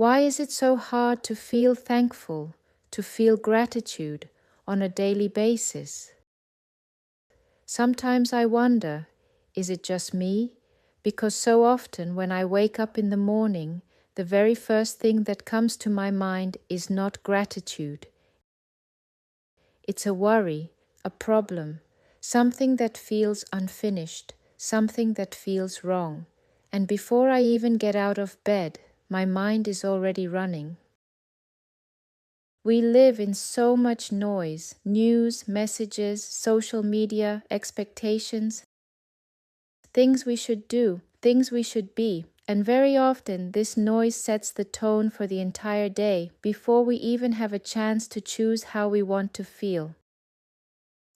Why is it so hard to feel thankful, to feel gratitude on a daily basis? Sometimes I wonder, is it just me? Because so often when I wake up in the morning, the very first thing that comes to my mind is not gratitude. It's a worry, a problem, something that feels unfinished, something that feels wrong. And before I even get out of bed, my mind is already running. We live in so much noise, news, messages, social media, expectations, things we should do, things we should be. And very often this noise sets the tone for the entire day before we even have a chance to choose how we want to feel.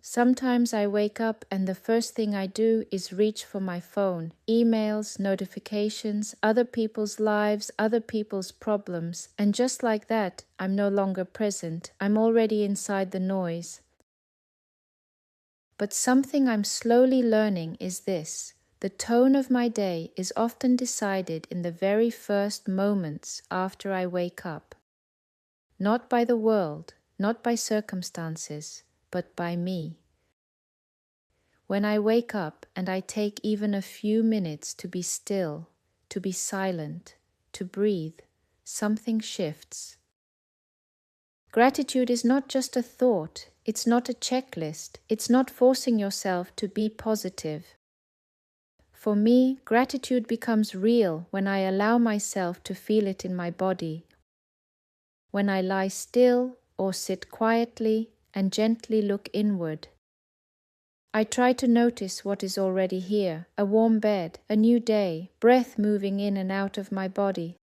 Sometimes I wake up and the first thing I do is reach for my phone, emails, notifications, other people's lives, other people's problems, and just like that, I'm no longer present. I'm already inside the noise. But something I'm slowly learning is this. The tone of my day is often decided in the very first moments after I wake up. Not by the world, not by circumstances, but by me. When I wake up and I take even a few minutes to be still, to be silent, to breathe, something shifts. Gratitude is not just a thought, it's not a checklist, it's not forcing yourself to be positive. For me, gratitude becomes real when I allow myself to feel it in my body. When I lie still or sit quietly and gently look inward. I try to notice what is already here, a warm bed, a new day, breath moving in and out of my body.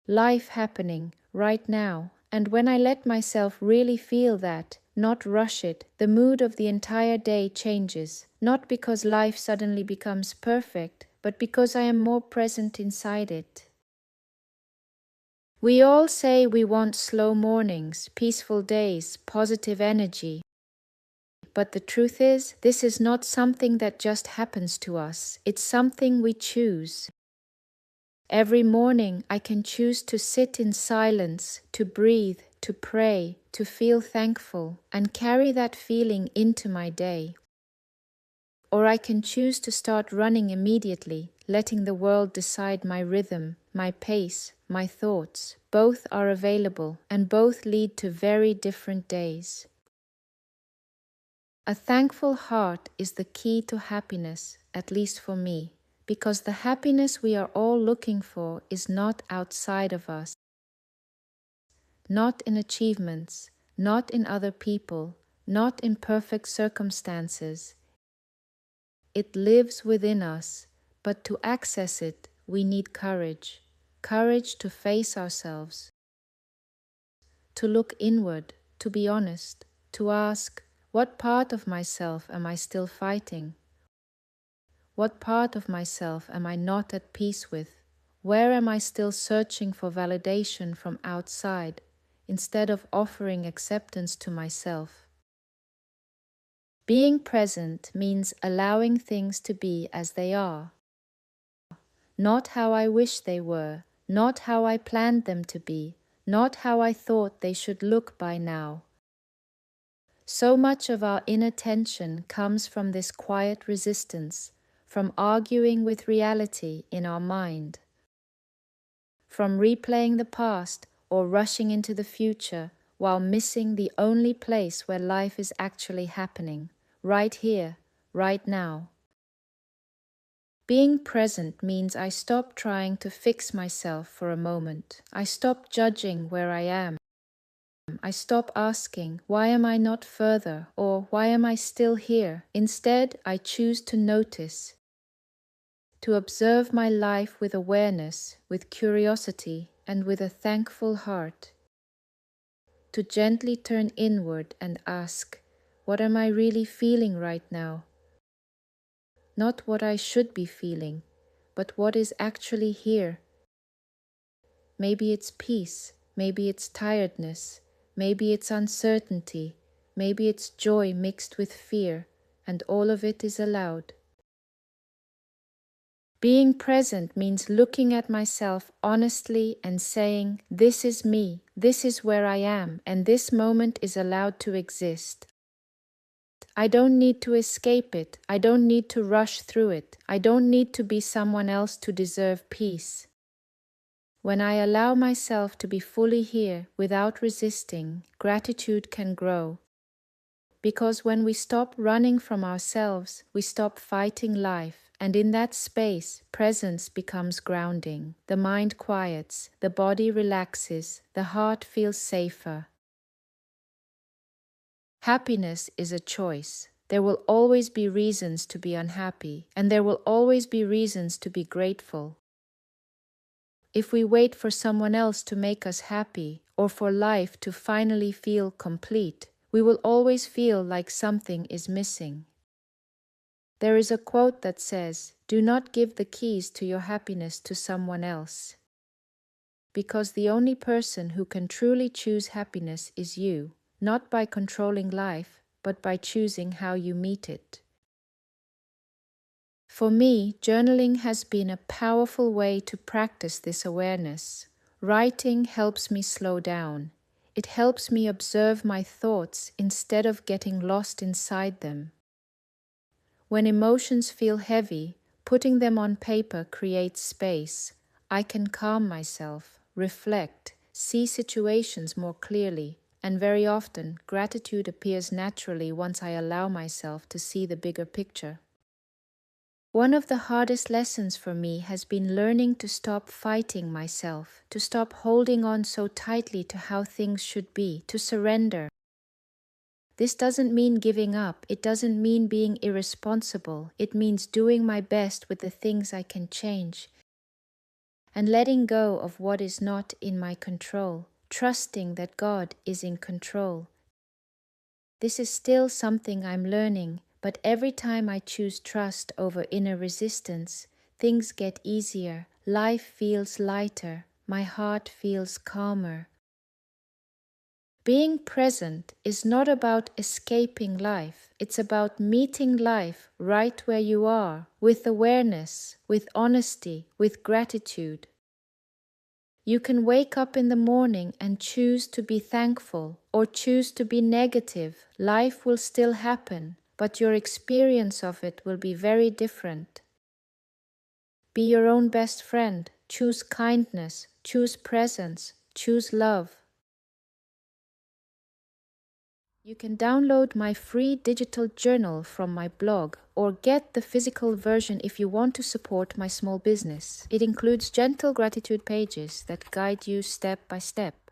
Life happening right now, and when I let myself really feel that, not rush it, the mood of the entire day changes, not because life suddenly becomes perfect, but because I am more present inside it. We all say we want slow mornings, peaceful days, positive energy. But the truth is, this is not something that just happens to us. It's something we choose. Every morning I can choose to sit in silence, to breathe, to pray, to feel thankful, and carry that feeling into my day. Or I can choose to start running immediately, letting the world decide my rhythm, my pace, my thoughts. Both are available, and both lead to very different days. A thankful heart is the key to happiness, at least for me, because the happiness we are all looking for is not outside of us, not in achievements, not in other people, not in perfect circumstances. It lives within us, but to access it, we need courage, courage to face ourselves, to look inward, to be honest, to ask, what part of myself am I still fighting? What part of myself am I not at peace with? Where am I still searching for validation from outside, instead of offering acceptance to myself? Being present means allowing things to be as they are. Not how I wish they were, not how I planned them to be, not how I thought they should look by now. So much of our inattention comes from this quiet resistance, from arguing with reality in our mind, from replaying the past or rushing into the future while missing the only place where life is actually happening, right here, right now. Being present means I stop trying to fix myself for a moment. I stop judging where I am. I stop asking, why am I not further, or why am I still here? Instead, I choose to notice, to observe my life with awareness, with curiosity, and with a thankful heart. To gently turn inward and ask, what am I really feeling right now? Not what I should be feeling, but what is actually here. Maybe it's peace, maybe it's tiredness, maybe it's uncertainty, maybe it's joy mixed with fear, and all of it is allowed. Being present means looking at myself honestly and saying, this is me, this is where I am, and this moment is allowed to exist. I don't need to escape it. I don't need to rush through it. I don't need to be someone else to deserve peace. When I allow myself to be fully here without resisting, gratitude can grow. Because when we stop running from ourselves, we stop fighting life, and in that space, presence becomes grounding. The mind quiets, the body relaxes, the heart feels safer. Happiness is a choice. There will always be reasons to be unhappy, and there will always be reasons to be grateful. If we wait for someone else to make us happy, or for life to finally feel complete, we will always feel like something is missing. There is a quote that says, "Do not give the keys to your happiness to someone else." Because the only person who can truly choose happiness is you, not by controlling life, but by choosing how you meet it. For me, journaling has been a powerful way to practice this awareness. Writing helps me slow down. It helps me observe my thoughts instead of getting lost inside them. When emotions feel heavy, putting them on paper creates space. I can calm myself, reflect, see situations more clearly, and very often gratitude appears naturally once I allow myself to see the bigger picture. One of the hardest lessons for me has been learning to stop fighting myself, to stop holding on so tightly to how things should be, to surrender. This doesn't mean giving up. It doesn't mean being irresponsible. It means doing my best with the things I can change and letting go of what is not in my control, trusting that God is in control. This is still something I'm learning, but every time I choose trust over inner resistance, things get easier, life feels lighter, my heart feels calmer. Being present is not about escaping life. It's about meeting life right where you are, with awareness, with honesty, with gratitude. You can wake up in the morning and choose to be thankful or choose to be negative. Life will still happen, but your experience of it will be very different. Be your own best friend. Choose kindness, choose presence, choose love. You can download my free digital journal from my blog or get the physical version if you want to support my small business. It includes gentle gratitude pages that guide you step by step.